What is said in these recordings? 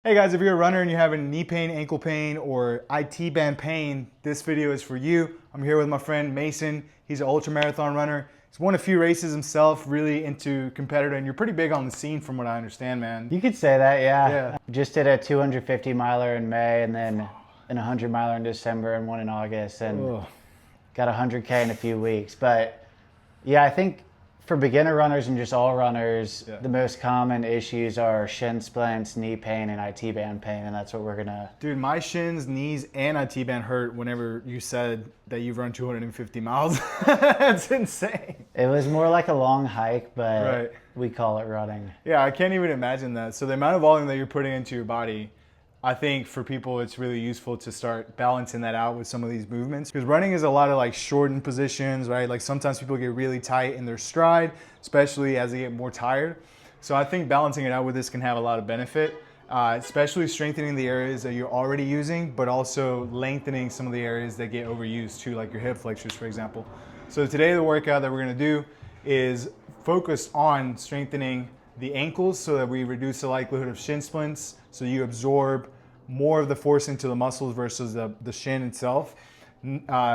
Hey guys, if you're a runner and you're having knee pain, ankle pain, or IT band pain, this video is for you. I'm here with my friend Mason. He's an ultra marathon runner. He's won a few races himself, really into competitor, and you're pretty big on the scene from what I understand, man. You could say that, yeah. Yeah. Just did a 250 miler in May and then an 100 miler in December and one in August and Ugh. got 100K in a few weeks. But yeah, I think for beginner runners and just all runners, the most common issues are shin splints, knee pain, and IT band pain, and that's what we're gonna. Dude, my shins, knees, and IT band hurt whenever you said that you've run 250 miles. That's insane. It was more like a long hike, but Right. we call it running. Yeah, I can't even imagine that. So the amount of volume that you're putting into your body, I think for people it's really useful to start balancing that out with some of these movements, because running is a lot of like shortened positions, right? Like sometimes people get really tight in their stride, especially as they get more tired. So I think balancing it out with this can have a lot of benefit, especially strengthening the areas that you're already using, but also lengthening some of the areas that get overused too, like your hip flexors, for example. So today the workout that we're gonna do is focused on strengthening the ankles so that we reduce the likelihood of shin splints, so you absorb more of the force into the muscles versus the shin itself.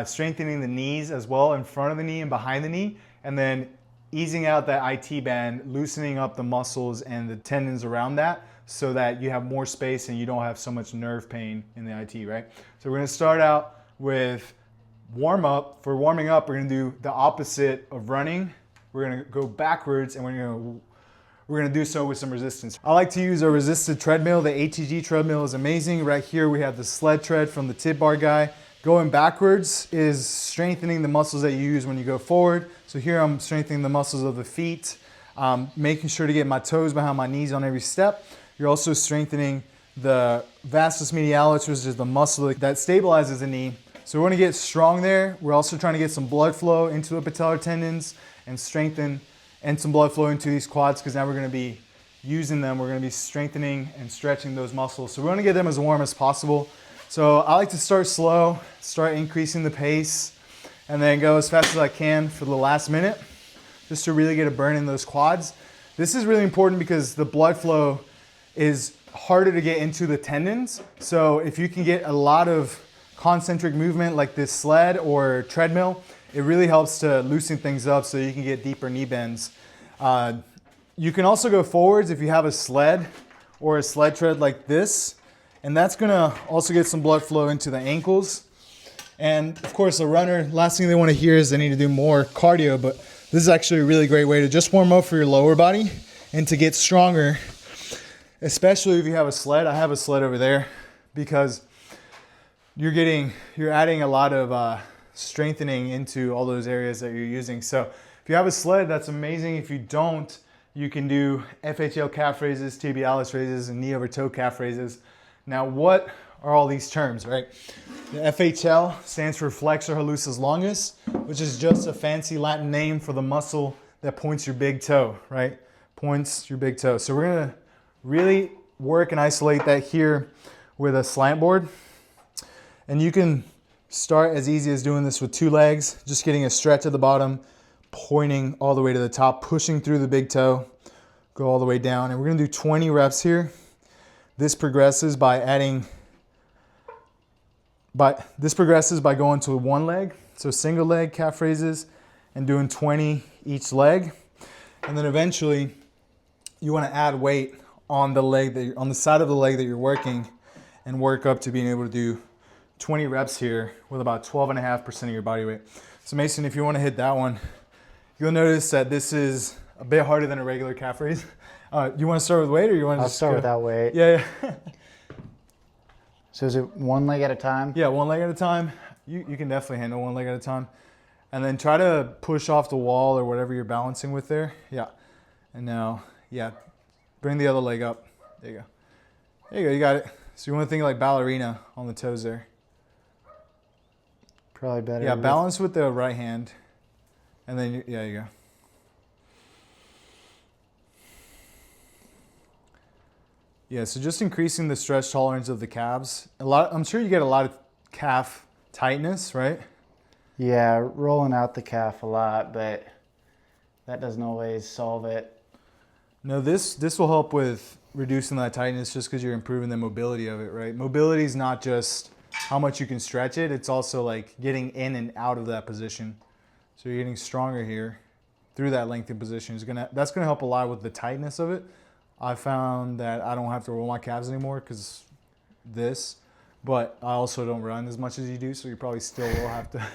Strengthening the knees as well, in front of the knee and behind the knee, and then easing out that IT band, loosening up the muscles and the tendons around that so that you have more space and you don't have so much nerve pain in the IT, right? So we're gonna start out with warm up. For warming up, we're gonna do the opposite of running. We're gonna go backwards and we're gonna do so with some resistance. I like to use a resisted treadmill. The ATG treadmill is amazing. Right here we have the sled tread from the Tib bar guy. Going backwards is strengthening the muscles that you use when you go forward. So here I'm strengthening the muscles of the feet, making sure to get my toes behind my knees on every step. You're also strengthening the vastus medialis, which is the muscle that stabilizes the knee. So we're gonna get strong there. We're also trying to get some blood flow into the patellar tendons and strengthen and some blood flow into these quads, because now we're gonna be using them. We're gonna be strengthening and stretching those muscles. So we're gonna get them as warm as possible. So I like to start slow, start increasing the pace, and then go as fast as I can for the last minute, just to really get a burn in those quads. This is really important because the blood flow is harder to get into the tendons. So if you can get a lot of concentric movement like this sled or treadmill, it really helps to loosen things up so you can get deeper knee bends. You can also go forwards if you have a sled or a sled tread like this, and that's gonna also get some blood flow into the ankles. And of course, a runner, last thing they wanna hear is they need to do more cardio, but this is actually a really great way to just warm up for your lower body and to get stronger, especially if you have a sled. I have a sled over there, because you're adding a lot of strengthening into all those areas that you're using. So if you have a sled, that's amazing. If you don't, you can do FHL calf raises, tibialis raises, and knee over toe calf raises. Now, what are all these terms, right? The FHL stands for flexor hallucis longus, which is just a fancy Latin name for the muscle that points your big toe, right? Points your big toe. So we're gonna really work and isolate that here with a slant board. And you can start as easy as doing this with two legs, just getting a stretch at the bottom, pointing all the way to the top, pushing through the big toe, go all the way down. And we're gonna do 20 reps here. This progresses by going to one leg. So single leg calf raises and doing 20 each leg. And then eventually you wanna add weight on the side of the leg that you're working, and work up to being able to do 20 reps here with about 12.5% of your body weight. So Mason, if you want to hit that one, you'll notice that this is a bit harder than a regular calf raise. You want to start with weight, or you want to I'll start without weight. Yeah. So is it one leg at a time? Yeah, one leg at a time. You can definitely handle one leg at a time. And then try to push off the wall or whatever you're balancing with there. Yeah. And now, yeah, bring the other leg up. There you go. There you go, you got it. So you want to think like ballerina on the toes there. Probably better. Yeah, balance with the right hand. And then, yeah, you go. Yeah, so just increasing the stretch tolerance of the calves. I'm sure you get a lot of calf tightness, right? Yeah, rolling out the calf a lot, but that doesn't always solve it. No, this will help with reducing that tightness just because you're improving the mobility of it, right? Mobility is not just how much you can stretch it, it's also like getting in and out of that position. So you're getting stronger here through that lengthened position. That's gonna help a lot with the tightness of it. I found that I don't have to roll my calves anymore because this, but I also don't run as much as you do, so you probably still will have to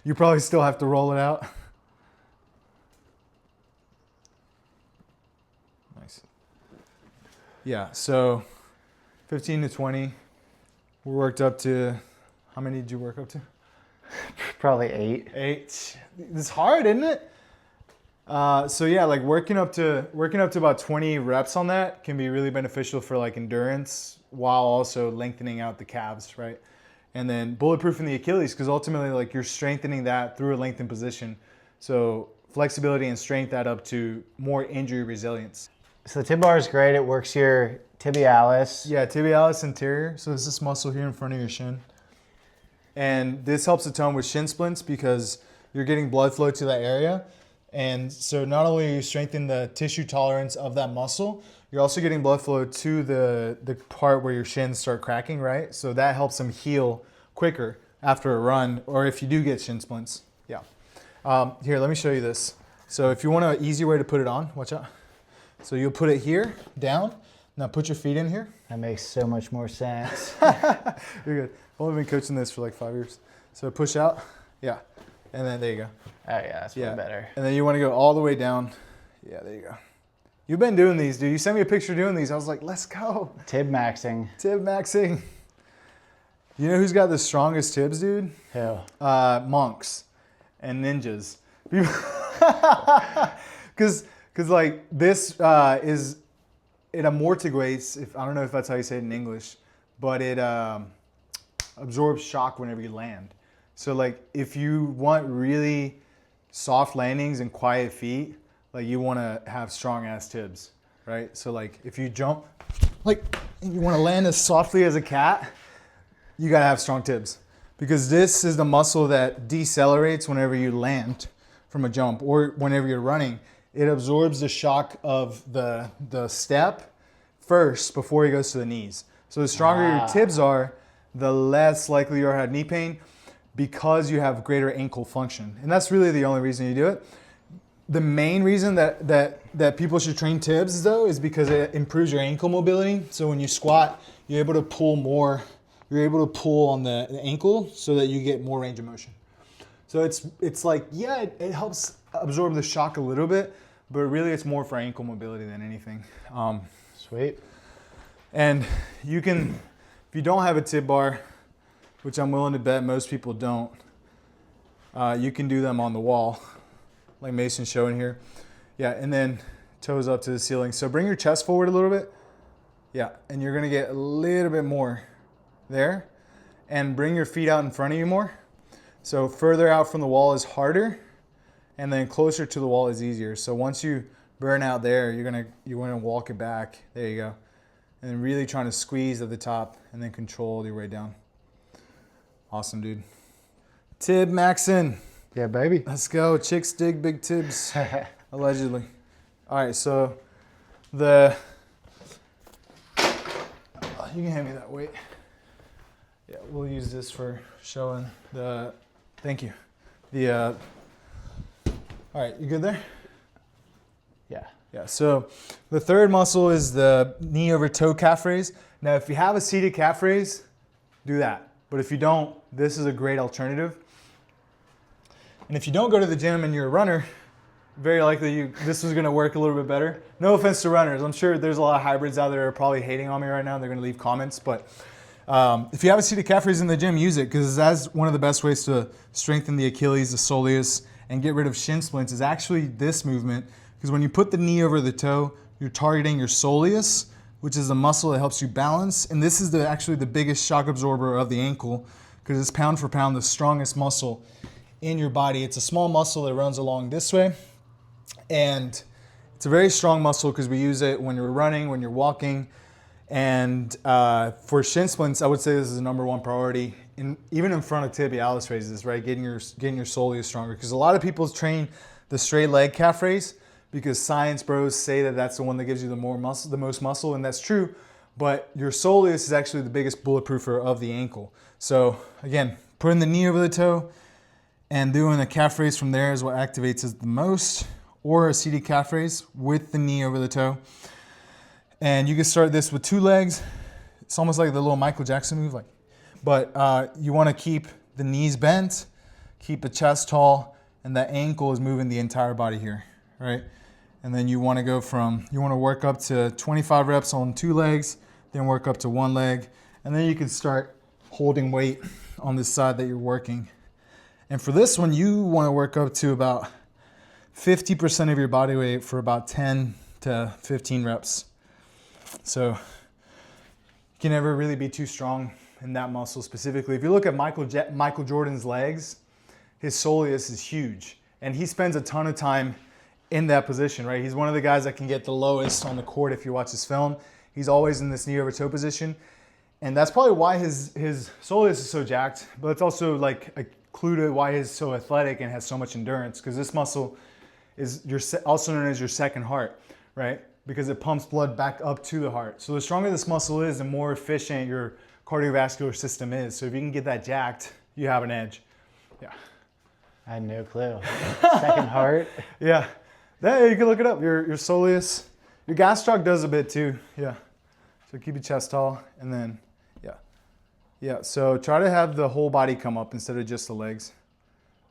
you probably still have to roll it out. Nice. Yeah, so 15 to 20. We worked up to, how many did you work up to? Probably 8. 8. It's hard, isn't it? So yeah, like working up to about 20 reps on that can be really beneficial for like endurance while also lengthening out the calves, right? And then bulletproofing the Achilles, because ultimately like you're strengthening that through a lengthened position. So flexibility and strength add up to more injury resilience. So the tib bar is great. It works your tibialis. Yeah, tibialis anterior. So this is muscle here in front of your shin. And this helps a ton with shin splints because you're getting blood flow to that area. And so not only are you strengthening the tissue tolerance of that muscle, you're also getting blood flow to the part where your shins start cracking, right? So that helps them heal quicker after a run, or if you do get shin splints. Yeah. Here, let me show you this. So if you want an easy way to put it on, watch out. So you'll put it here, down. Now put your feet in here. That makes so much more sense. You're good. I've only been coaching this for like 5 years. So push out, yeah. And then there you go. Oh yeah, that's way better. And then you want to go all the way down. Yeah, there you go. You've been doing these, dude. You sent me a picture doing these. I was like, let's go. Tib maxing. Tib maxing. You know who's got the strongest tibs, dude? Who? Monks and ninjas. Because like this it amortiguates, I don't know if that's how you say it in English, but it absorbs shock whenever you land. So like if you want really soft landings and quiet feet, like you want to have strong ass tibs, right? So like if you jump, like and you want to land as softly as a cat, you got to have strong tibs, because this is the muscle that decelerates whenever you land from a jump or whenever you're running. It absorbs the shock of the step first before it goes to the knees. So the stronger your tibs are, the less likely you are to have knee pain, because you have greater ankle function. And that's really the only reason you do it. The main reason that people should train tibs though is because it improves your ankle mobility. So when you squat, you're able to pull more, you're able to pull on the ankle so that you get more range of motion. So it's like, yeah, it helps absorb the shock a little bit, but really it's more for ankle mobility than anything. Sweet. And you can, if you don't have a tib bar, which I'm willing to bet most people don't, you can do them on the wall, like Mason's showing here. Yeah, and then toes up to the ceiling. So bring your chest forward a little bit. Yeah, and you're gonna get a little bit more there. And bring your feet out in front of you more. So further out from the wall is harder, and then closer to the wall is easier. So once you burn out there, you're gonna walk it back. There you go. And then really trying to squeeze at the top and then control your way down. Awesome, dude. Tib maxing. Yeah, baby. Let's go. Chicks dig big tibs, allegedly. All right, so you can hand me that weight. Yeah, we'll use this for showing the, thank you. All right, you good there? Yeah. Yeah, so the third muscle is the knee over toe calf raise. Now, if you have a seated calf raise, do that. But if you don't, this is a great alternative. And if you don't go to the gym and you're a runner, very likely this is gonna work a little bit better. No offense to runners. I'm sure there's a lot of hybrids out there that are probably hating on me right now. They're gonna leave comments, but if you have a seated calf raise in the gym, use it, because that's one of the best ways to strengthen the Achilles, the soleus, and get rid of shin splints is actually this movement. Because when you put the knee over the toe, you're targeting your soleus, which is the muscle that helps you balance. And this is actually the biggest shock absorber of the ankle, because it's pound for pound the strongest muscle in your body. It's a small muscle that runs along this way. And it's a very strong muscle because we use it when you're running, when you're walking. And for shin splints, I would say this is the #1 priority, even in front of tibialis raises, right? Getting your soleus stronger. Because a lot of people train the straight leg calf raise because science bros say that that's the one that gives you the most muscle, and that's true. But your soleus is actually the biggest bulletproofer of the ankle. So again, putting the knee over the toe and doing a calf raise from there is what activates it the most, or a seated calf raise with the knee over the toe. And you can start this with 2 legs. It's almost like the little Michael Jackson move, but you want to keep the knees bent, keep the chest tall, and that ankle is moving the entire body here, right? And then you want to work up to 25 reps on 2 legs, then work up to 1 leg, and then you can start holding weight on this side that you're working. And for this one, you want to work up to about 50% of your body weight for about 10 to 15 reps. So you can never really be too strong in that muscle specifically. If you look at Michael Jordan's legs, his soleus is huge, and he spends a ton of time in that position, right? He's one of the guys that can get the lowest on the court. If you watch his film, he's always in this knee over toe position, and that's probably why his soleus is so jacked. But it's also like a clue to why he's so athletic and has so much endurance, because this muscle is also known as your second heart, right? Because it pumps blood back up to the heart. So the stronger this muscle is, the more efficient your cardiovascular system is. So if you can get that jacked, you have an edge. Yeah. I had no clue. Second heart. Yeah. You can look it up. Your soleus, your gastroc does a bit too. Yeah. So keep your chest tall, and then, yeah. So try to have the whole body come up instead of just the legs.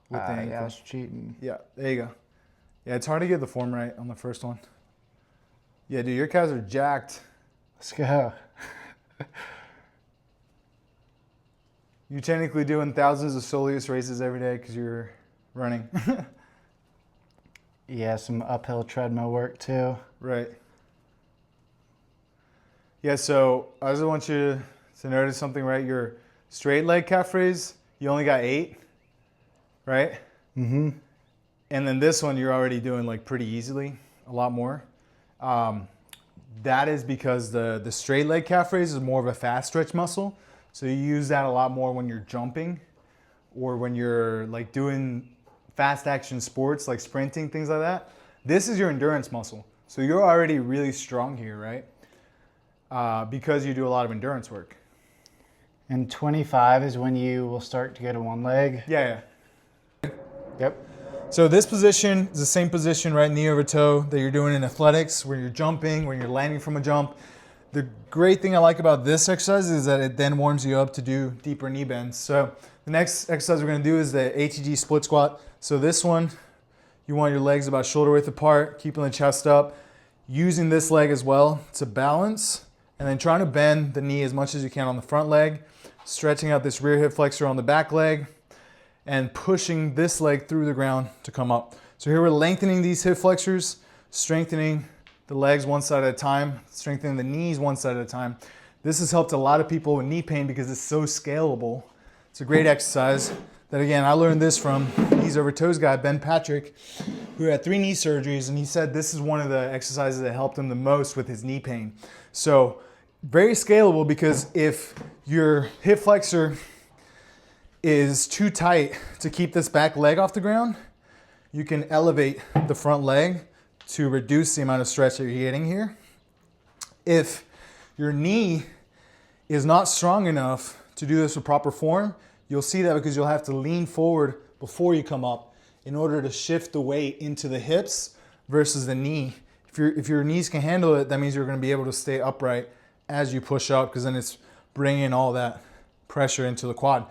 With the ankle. Yeah, I was cheating. Yeah, there you go. Yeah, it's hard to get the form right on the first one. Yeah, dude, your calves are jacked. Let's go. You're technically doing thousands of soleus raises every day because you're running. Yeah, some uphill treadmill work too. Right. Yeah, so I just want you to notice something, right? Your straight leg calf raise, you only got 8, right? Mm-hmm. And then this one, you're already doing like pretty easily, a lot more. That is because the straight leg calf raise is more of a fast stretch muscle. So you use that a lot more when you're jumping or when you're like doing fast action sports like sprinting, things like that. This is your endurance muscle. So you're already really strong here, right? Because you do a lot of endurance work. And 25 is when you will start to go to 1 leg? Yeah. Yep. So this position is the same position, right, knee over toe, that you're doing in athletics, where you're jumping, when you're landing from a jump. The great thing I like about this exercise is that it then warms you up to do deeper knee bends. So the next exercise we're going to do is the ATG split squat. So this one, you want your legs about shoulder width apart, keeping the chest up, using this leg as well to balance, and then trying to bend the knee as much as you can on the front leg, stretching out this rear hip flexor on the back leg, and pushing this leg through the ground to come up. So here we're lengthening these hip flexors, strengthening the legs one side at a time, strengthening the knees one side at a time. This has helped a lot of people with knee pain because it's so scalable. It's a great exercise that, again, I learned this from knees over toes guy, Ben Patrick, who had 3 knee surgeries, and he said this is one of the exercises that helped him the most with his knee pain. So very scalable, because if your hip flexor is too tight to keep this back leg off the ground, you can elevate the front leg to reduce the amount of stretch that you're getting here. If your knee is not strong enough to do this with proper form, you'll see that because you'll have to lean forward before you come up in order to shift the weight into the hips versus the knee. If your knees can handle it, that means you're going to be able to stay upright as you push up, because then it's bringing all that pressure into the quad.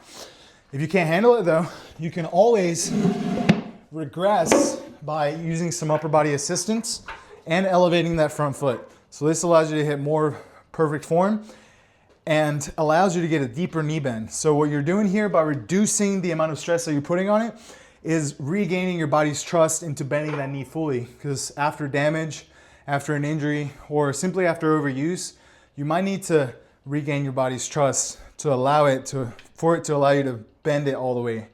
If you can't handle it though, you can always regress by using some upper body assistance and elevating that front foot. So this allows you to hit more perfect form and allows you to get a deeper knee bend. So what you're doing here by reducing the amount of stress that you're putting on it is regaining your body's trust into bending that knee fully. Because after damage, after an injury, or simply after overuse, you might need to regain your body's trust to allow it to, for it to allow you to bend it all the way,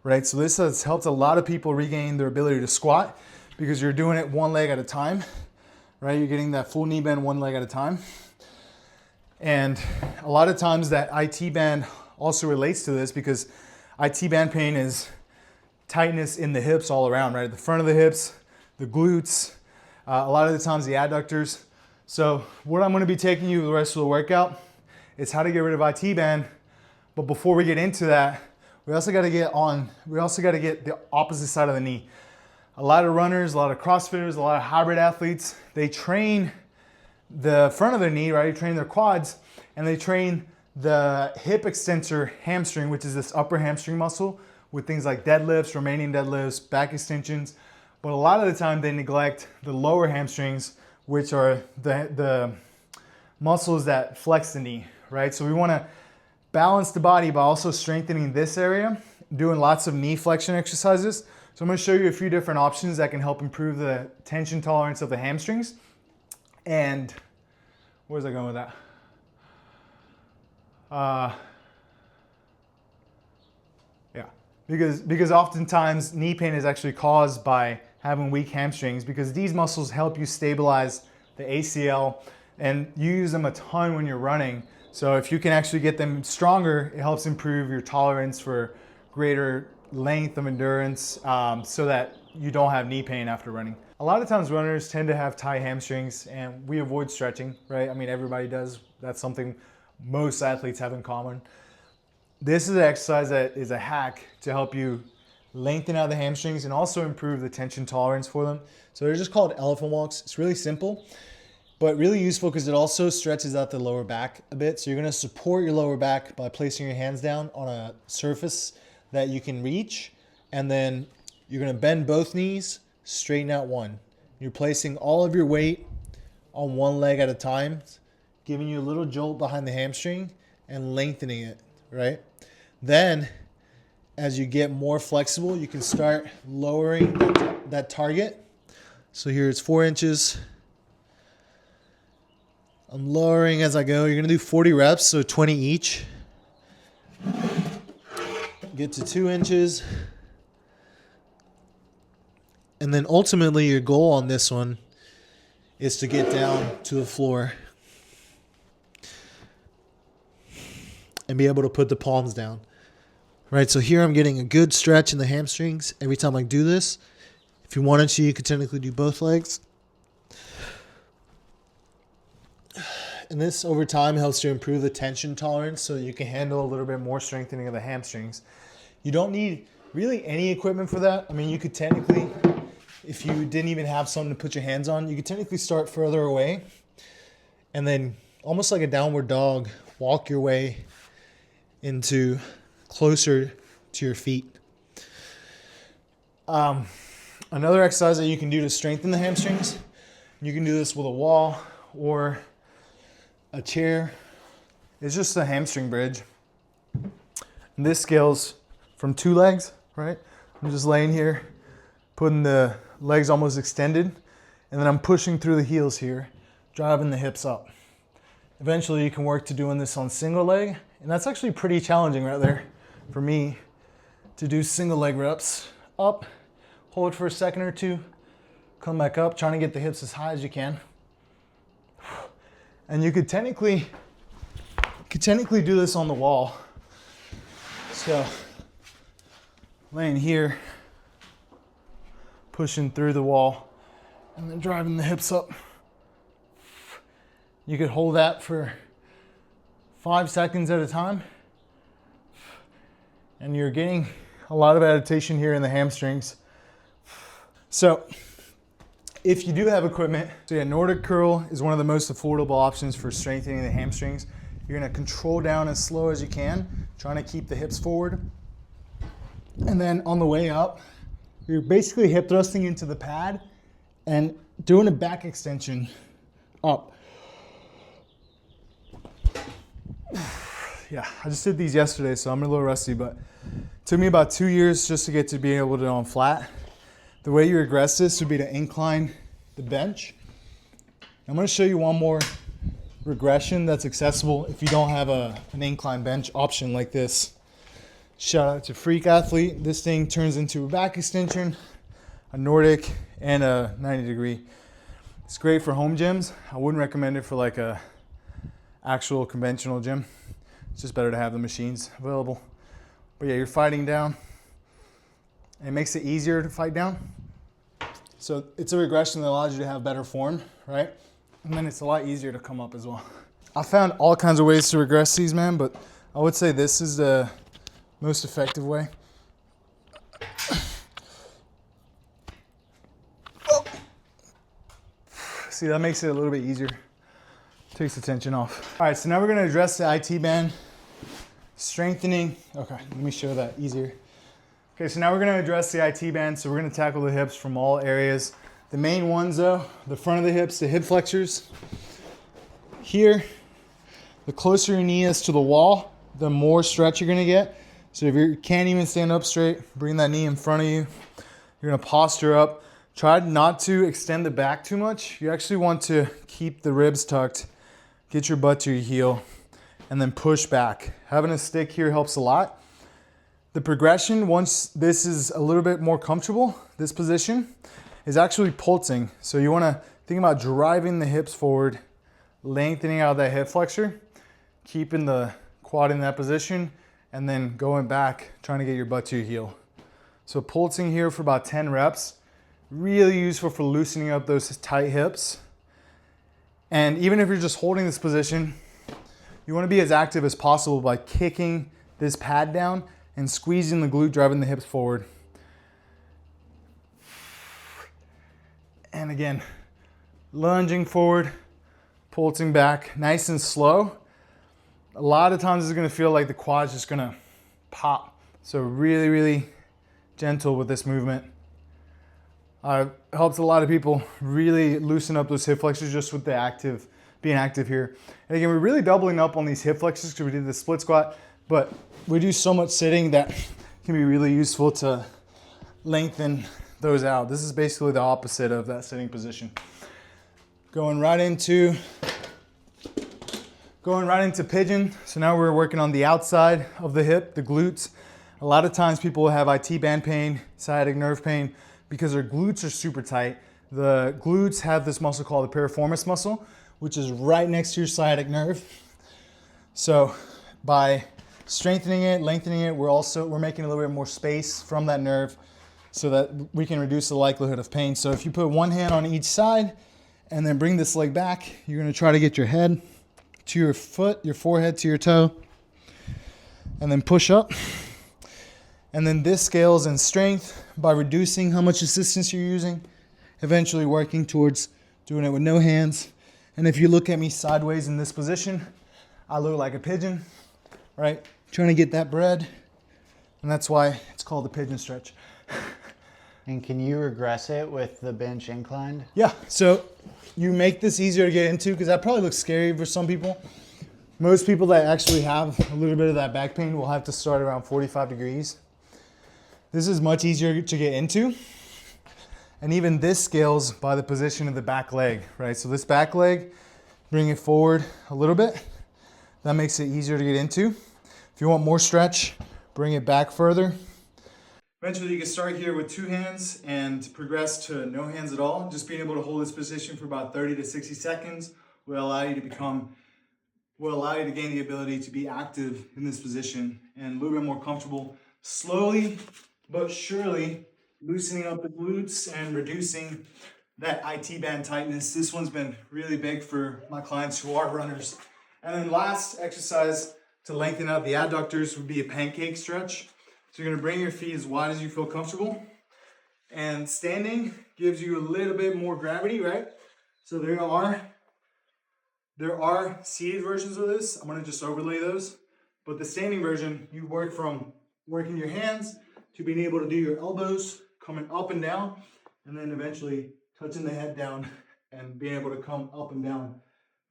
right? So this has helped a lot of people regain their ability to squat because you're doing it 1 leg at a time, right? You're getting that full knee bend 1 leg at a time. And a lot of times that IT band also relates to this, because IT band pain is tightness in the hips all around, right? The front of the hips, the glutes, A lot of the times the adductors. So what I'm going to be taking you the rest of the workout is how to get rid of IT band. But before we get into that, we also got to get the opposite side of the knee. A lot of runners, a lot of CrossFitters, a lot of hybrid athletes, they train the front of their knee, right? They train their quads, and they train the hip extensor hamstring, which is this upper hamstring muscle, with things like deadlifts, Romanian deadlifts, back extensions. But a lot of the time they neglect the lower hamstrings, which are the muscles that flex the knee, right? So we want to balance the body by also strengthening this area, doing lots of knee flexion exercises. So I'm going to show you a few different options that can help improve the tension tolerance of the hamstrings. And where's I going with that? Yeah, because oftentimes knee pain is actually caused by having weak hamstrings, because these muscles help you stabilize the ACL, and you use them a ton when you're running. So if you can actually get them stronger, it helps improve your tolerance for greater length of endurance, so that you don't have knee pain after running. A lot of times runners tend to have tight hamstrings, and we avoid stretching, right? I mean, everybody does. That's something most athletes have in common. This is an exercise that is a hack to help you lengthen out the hamstrings and also improve the tension tolerance for them. So they're just called elephant walks. It's really simple, but really useful because it also stretches out the lower back a bit. So you're going to support your lower back by placing your hands down on a surface that you can reach, and then you're going to bend both knees, straighten out one. You're placing all of your weight on one leg at a time, giving you a little jolt behind the hamstring and lengthening it, right? Then, as you get more flexible, you can start lowering that target. So here it's 4 inches. I'm lowering as I go. You're going to do 40 reps, so 20 each. Get to 2 inches. And then ultimately your goal on this one is to get down to the floor and be able to put the palms down. Right, so here I'm getting a good stretch in the hamstrings every time I do this. If you wanted to, you could technically do both legs. And this over time helps to improve the tension tolerance so that you can handle a little bit more strengthening of the hamstrings. You don't need really any equipment for that. I mean, you could technically, if you didn't even have something to put your hands on, you could technically start further away and then almost like a downward dog, walk your way into closer to your feet. Another exercise that you can do to strengthen the hamstrings, you can do this with a wall or a chair, is just a hamstring bridge. And this scales from 2 legs, right? I'm just laying here, putting the legs almost extended, and then I'm pushing through the heels here, driving the hips up. Eventually you can work to doing this on single leg, and that's actually pretty challenging right there for me to do single leg reps. Up, hold for a second or two, come back up, trying to get the hips as high as you can. And you could technically do this on the wall. So laying here, pushing through the wall, and then driving the hips up. You could hold that for 5 seconds at a time. And you're getting a lot of adaptation here in the hamstrings. So if you do have equipment, so yeah, Nordic curl is one of the most affordable options for strengthening the hamstrings. You're gonna control down as slow as you can, trying to keep the hips forward. And then on the way up, you're basically hip thrusting into the pad and doing a back extension up. Yeah, I just did these yesterday, so I'm a little rusty, but it took me about 2 years just to get to being able to do it on flat. The way you regress this would be to incline the bench. I'm going to show you one more regression that's accessible if you don't have an incline bench option like this. Shout out to Freak Athlete. This thing turns into a back extension, a Nordic, and a 90-degree. It's great for home gyms. I wouldn't recommend it for like a actual conventional gym. It's just better to have the machines available. But yeah, you're fighting down. And it makes it easier to fight down. So it's a regression that allows you to have better form, right? And then it's a lot easier to come up as well. I found all kinds of ways to regress these, man, but I would say this is the most effective way. Oh. See, that makes it a little bit easier. Takes the tension off. All right, so now we're gonna address the IT band. Strengthening, okay, let me show that easier. Okay, so now we're gonna address the IT band. So we're gonna tackle the hips from all areas. The main ones though, the front of the hips, the hip flexors. Here, the closer your knee is to the wall, the more stretch you're gonna get. So if you can't even stand up straight, bring that knee in front of you. You're gonna posture up. Try not to extend the back too much. You actually want to keep the ribs tucked, get your butt to your heel, and then push back. Having a stick here helps a lot. The progression, once this is a little bit more comfortable, this position, is actually pulsing. So you wanna think about driving the hips forward, lengthening out that hip flexor, keeping the quad in that position, and then going back, trying to get your butt to your heel. So pulsing here for about 10 reps, really useful for loosening up those tight hips. And even if you're just holding this position, you want to be as active as possible by kicking this pad down and squeezing the glute, driving the hips forward. And again, lunging forward, pulsing back, nice and slow. A lot of times it's going to feel like the quad's just going to pop. So really, really gentle with this movement. Helps a lot of people really loosen up those hip flexors just with the being active here. And again, we're really doubling up on these hip flexors because we did the split squat, but we do so much sitting that can be really useful to lengthen those out. This is basically the opposite of that sitting position. Going right into pigeon. So now we're working on the outside of the hip, the glutes. A lot of times people will have IT band pain, sciatic nerve pain, because their glutes are super tight. The glutes have this muscle called the piriformis muscle, which is right next to your sciatic nerve. So by strengthening it, lengthening it, we're making a little bit more space from that nerve so that we can reduce the likelihood of pain. So if you put one hand on each side and then bring this leg back, you're gonna try to get your head to your foot, your forehead to your toe, and then push up. And then this scales in strength by reducing how much assistance you're using, eventually working towards doing it with no hands. And if you look at me sideways in this position, I look like a pigeon, right? Trying to get that bread. And that's why it's called the pigeon stretch. And can you regress it with the bench inclined? Yeah, so you make this easier to get into because that probably looks scary for some people. Most people that actually have a little bit of that back pain will have to start around 45 degrees. This is much easier to get into. And even this scales by the position of the back leg, right? So this back leg, bring it forward a little bit. That makes it easier to get into. If you want more stretch, bring it back further. Eventually you can start here with 2 hands and progress to no hands at all. Just being able to hold this position for about 30 to 60 seconds will allow you to gain the ability to be active in this position and a little bit more comfortable. Slowly but surely loosening up the glutes and reducing that IT band tightness. This one's been really big for my clients who are runners. And then last exercise to lengthen out the adductors would be a pancake stretch. So you're gonna bring your feet as wide as you feel comfortable. And standing gives you a little bit more gravity, right? So there are seated versions of this. I'm gonna just overlay those. But the standing version, you work from working your hands to being able to do your elbows, coming up and down, and then eventually touching the head down and being able to come up and down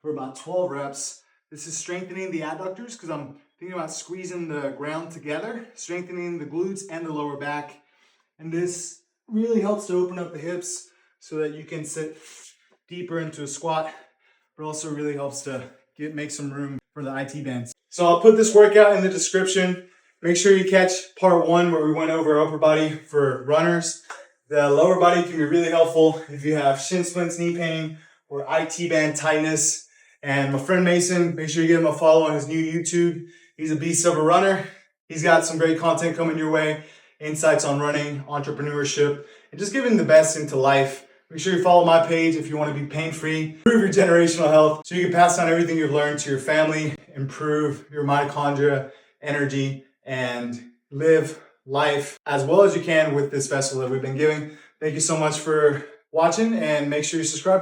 for about 12 reps. This is strengthening the adductors because I'm thinking about squeezing the ground together, strengthening the glutes and the lower back. And this really helps to open up the hips so that you can sit deeper into a squat, but also really helps to make some room for the IT bands. So I'll put this workout in the description. Make sure you catch part 1 where we went over upper body for runners. The lower body can be really helpful if you have shin splints, knee pain, or IT band tightness. And my friend Mason, make sure you give him a follow on his new YouTube. He's a beast of a runner. He's got some great content coming your way. insights on running, entrepreneurship, and just giving the best into life. Make sure you follow my page if you want to be pain-free, improve your generational health, so you can pass on everything you've learned to your family, improve your mitochondria, energy, and live life as well as you can with this vessel that we've been giving. Thank you so much for watching, and make sure you subscribe.